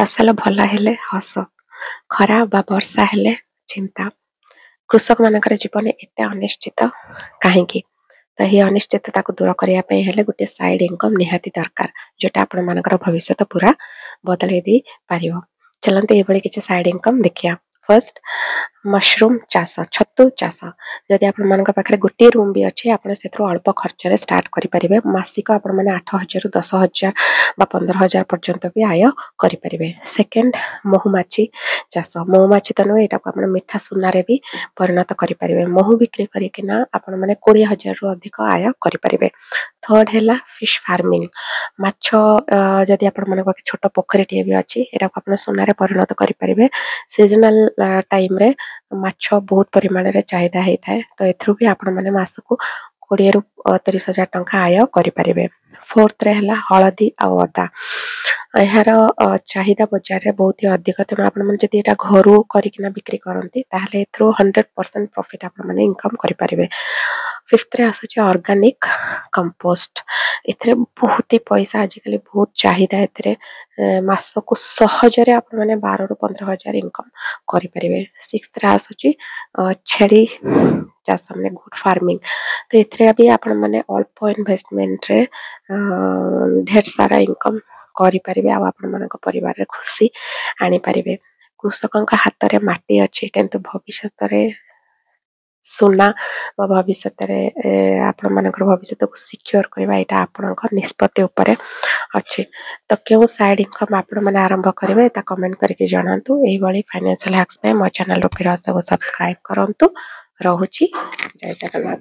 फसल भल हेले हस खरा बा वर्षा हेले चिंता कृषक मानकर जीवन एते अनिश्चित कहीं तो ये अनिश्चितता को दूर करने हेले गोटे साइड इनकम निहाती दरकार जोटा आपण मानकर भविष्य पूरा बदल दी पारिबो। चलते ये किसी साइड इनकम देखिया। फर्स्ट मशरूम चाष छतु चाष जदि आपण मान पाखे गोटे रूम भी अच्छे आपण से अल्प खर्च स्टार्ट करेंगे मासिक आपण मैंने 8,000 ରୁ 10,000 बा 15,000 पर्यंत भी आय करेंगे। सेकेंड महुमाछी चाष महुमाछी तो नुहे यहाँ मिठा सुनारे भी परिणत करेंगे महू बिक्री करना आपण मैंने 20,000 ରୁ अधिक आय करेंगे। थर्ड है फिश फार्मिंग माछ जदि आपण मान पाखे छोट पोखरी टे भी अच्छी यहाँ आप सुनारे परिणत करेंगे। सीजनल टाइम रे माछ बहुत परिमाण रे चाहिदा होता है तो एथरू भी आपण माने मासको 20,000 ରୁ 30,000 टंका आय करेंगे। फोर्थ रे हला हळदी आ अदा यार चाहिदा बजार रे बहुत ही अधिक तेणु आपण माने जदि एटा घरू करिकिना बिक्री करंती ताहले एथरू 100% प्रॉफिट आपण माने इनकम करेंगे। फिफ्थ रे आसुची ऑर्गेनिक कंपोस्ट एथरे बहुत ही पैसा आजिकली बहुत चाहिदा एथरे मासको सहजरे आपण माने 12,000 ରୁ 15,000 इनकम करेंगे। सिक्स्थ रे आसुची छेड़ी चाष माने गुड फार्मिंग तो एथरे भी आपण माने अल्प इन्वेस्टमेंट रे ढेर सारा इनकम करेंगे आ आपण मानक परिवार रे खुशी आनी पारिबे। कृषकक हाथ रे माटी अच्छी किंतु भविष्य रे सुना भविष्य आपण मानकर भविष्य को सिक्योर करबा एटा आपनक निष्पत्ति ऊपर अच्छे तो क्यों साइड इनकम आपण माने आरंभ करेंगे ता कमेंट करके जणांतु। एही बळी फाइनेंशियल हैक्स पे मो चैनल को फिर सब्सक्राइब करंतु। रहुची जय जगन्नाथ।